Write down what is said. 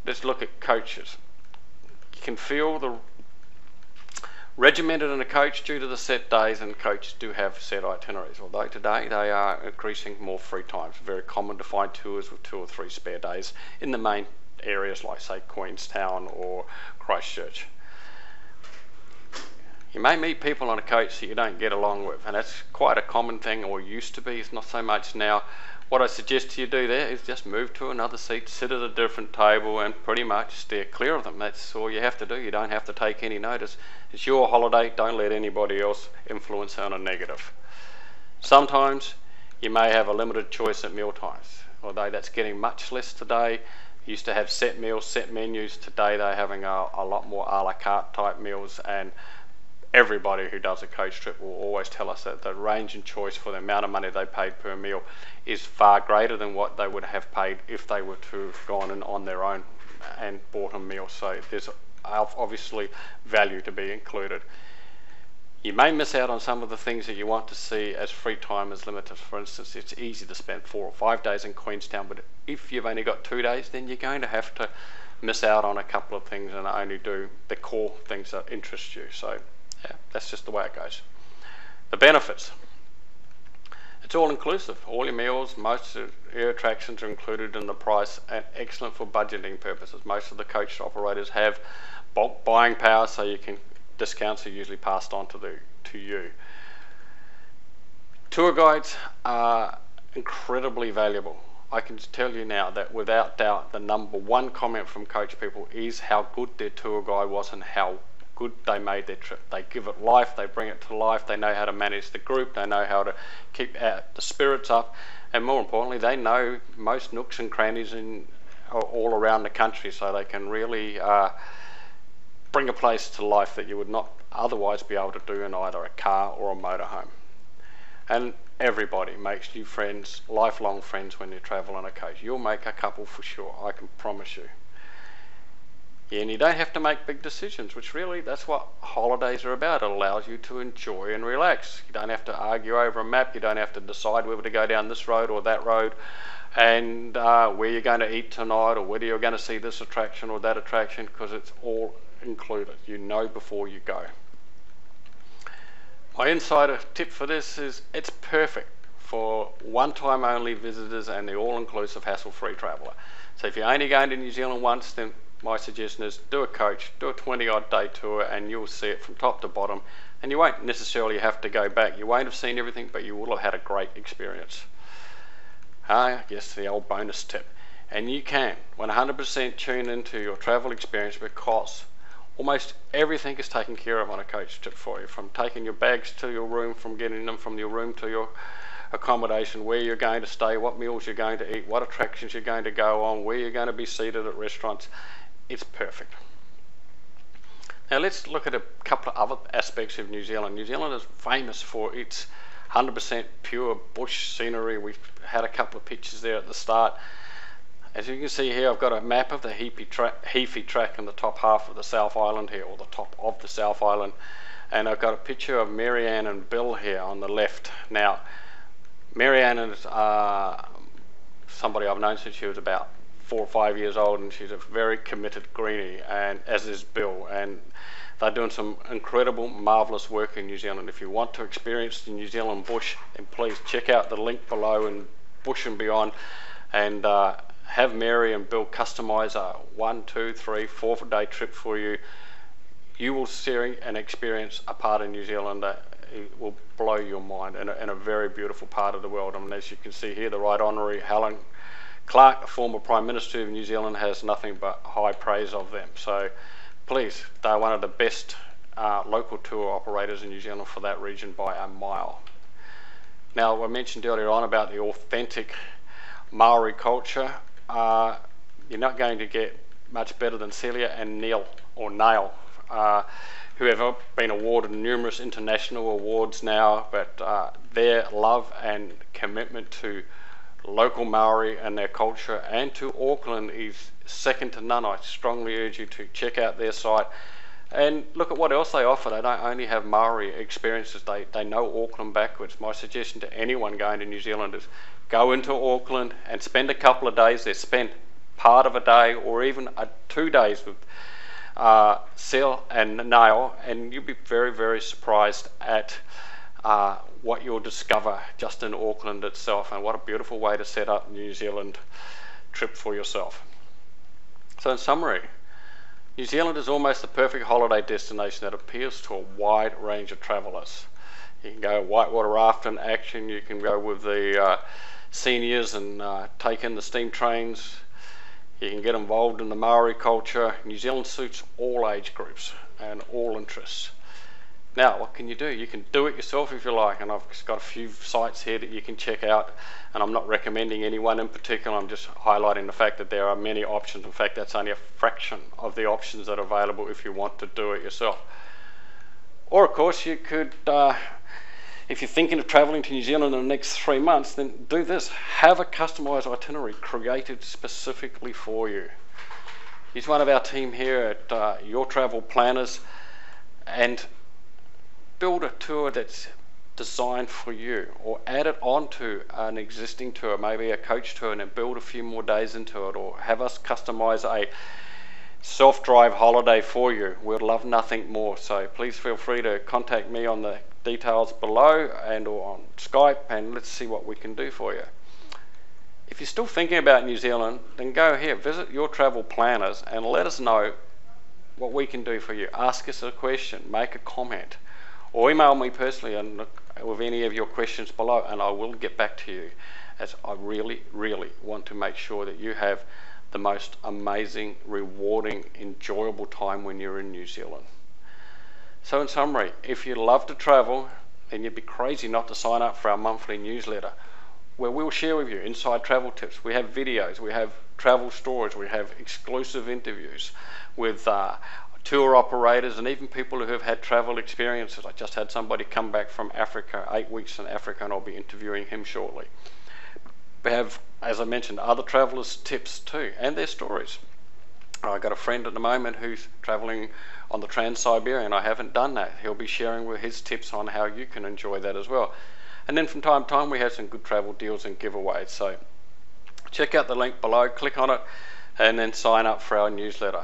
let's look at coaches. You can feel the regimented in a coach due to the set days, and coaches do have set itineraries, although today they are increasing more free times. Very common to find tours with 2 or 3 spare days in the main areas like, say, Queenstown or Christchurch. You may meet people on a coach that you don't get along with, and that's quite a common thing, or used to be. It's not so much now. What I suggest you do there is just move to another seat, sit at a different table, and pretty much steer clear of them. That's all you have to do. You don't have to take any notice. It's your holiday. Don't let anybody else influence on a negative. Sometimes you may have a limited choice at meal times, although that's getting much less today. Used to have set meals, set menus. Today they're having a lot more a la carte type meals, and everybody who does a coach trip will always tell us that the range and choice for the amount of money they paid per meal is far greater than what they would have paid if they were to have gone in on their own and bought a meal. So there's obviously value to be included. You may miss out on some of the things that you want to see as free time is limited. For instance, it's easy to spend 4 or 5 days in Queenstown, but if you've only got 2 days, then you're going to have to miss out on a couple of things and only do the core things that interest you. So yeah, that's just the way it goes. The benefits. It's all inclusive. All your meals, most of your attractions are included in the price, and excellent for budgeting purposes. Most of the coach operators have bulk buying power, so you can discounts are usually passed on to you. Tour guides are incredibly valuable. I can tell you now that without doubt the number one comment from coach people is how good their tour guide was and how good they made their trip. They give it life, they bring it to life, they know how to manage the group, they know how to keep the spirits up, and more importantly, they know most nooks and crannies all around the country, so they can really bring a place to life that you would not otherwise be able to do in either a car or a motorhome. And everybody makes new friends, lifelong friends, when you travel on a coach. You'll make a couple for sure, I can promise you. Yeah, and you don't have to make big decisions, which really, that's what holidays are about. It allows you to enjoy and relax. You don't have to argue over a map. You don't have to decide whether to go down this road or that road, and where you're going to eat tonight, or whether you're going to see this attraction or that attraction, because it's all included. You know before you go. My insider tip for this is it's perfect for one-time only visitors and the all-inclusive hassle-free traveller. So if you're only going to New Zealand once, then my suggestion is do a coach, do a 20-odd day tour, and you'll see it from top to bottom, and you won't necessarily have to go back. You won't have seen everything, but you will have had a great experience. Yes, the old bonus tip. And you can 100% tune into your travel experience, because almost everything is taken care of on a coach trip for you, from taking your bags to your room, from getting them from your room to your accommodation, where you're going to stay, what meals you're going to eat, what attractions you're going to go on, where you're going to be seated at restaurants. It's perfect. Now let's look at a couple of other aspects of New Zealand. New Zealand is famous for its 100% pure bush scenery. We've had a couple of pictures there at the start. As you can see here, I've got a map of the Heaphy track in the top half of the South Island here, or the top of the South Island, and I've got a picture of Marianne and Bill here on the left. Now, Marianne is somebody I've known since she was about 4 or 5 years old, and she's a very committed greenie, and as is Bill, and they're doing some incredible, marvellous work in New Zealand. If you want to experience the New Zealand bush, then please check out the link below in Bush and Beyond, and have Mary and Bill customise a 1, 2, 3, 4 day trip for you. You will see and experience a part of New Zealand that it will blow your mind, in a very beautiful part of the world. I mean, as you can see here, the Right Honourable Helen Clark, a former Prime Minister of New Zealand, has nothing but high praise of them. So please, they're one of the best local tour operators in New Zealand for that region by a mile. Now, I mentioned earlier on about the authentic Maori culture. You're not going to get much better than Celia and Neil, who have been awarded numerous international awards now, but their love and commitment to local Maori and their culture and to Auckland is second to none. I strongly urge you to check out their site and look at what else they offer. They don't only have Maori experiences, they know Auckland backwards. My suggestion to anyone going to New Zealand is go into Auckland and spend a couple of days there. Spend part of a day or even 2 days with Sil and Nail, and you'll be very, very surprised at what you'll discover just in Auckland itself, and what a beautiful way to set up New Zealand trip for yourself. So in summary, New Zealand is almost the perfect holiday destination that appeals to a wide range of travellers. You can go whitewater rafting action, you can go with the seniors and take in the steam trains, you can get involved in the Maori culture. New Zealand suits all age groups and all interests. Now, what can you do? You can do it yourself if you like, and I've got a few sites here that you can check out, and I'm not recommending any one in particular, I'm just highlighting the fact that there are many options. In fact, that's only a fraction of the options that are available if you want to do it yourself. Or of course, you could, if you're thinking of travelling to New Zealand in the next 3 months, then do this. Have a customised itinerary created specifically for you. Use one of our team here at Your Travel Planners and build a tour that's designed for you, or add it onto an existing tour, maybe a coach tour, and then build a few more days into it, or have us customize a self-drive holiday for you. We'd love nothing more. So please feel free to contact me on the details below and or on Skype, and let's see what we can do for you. If you're still thinking about New Zealand, then go here, visit Your Travel Planners and let us know what we can do for you. Ask us a question, make a comment, or email me personally and with any of your questions below, and I will get back to you, as I really, really want to make sure that you have the most amazing, rewarding, enjoyable time when you're in New Zealand. So in summary, if you love to travel, then you'd be crazy not to sign up for our monthly newsletter, where we'll share with you inside travel tips. We have videos, we have travel stories, we have exclusive interviews with tour operators and even people who have had travel experiences. I just had somebody come back from Africa, 8 weeks in Africa, and I'll be interviewing him shortly. We have, as I mentioned, other travellers' tips too, and their stories. I've got a friend at the moment who's travelling on the Trans-Siberian. I haven't done that. He'll be sharing with his tips on how you can enjoy that as well. And then from time to time we have some good travel deals and giveaways. So check out the link below, click on it, and then sign up for our newsletter.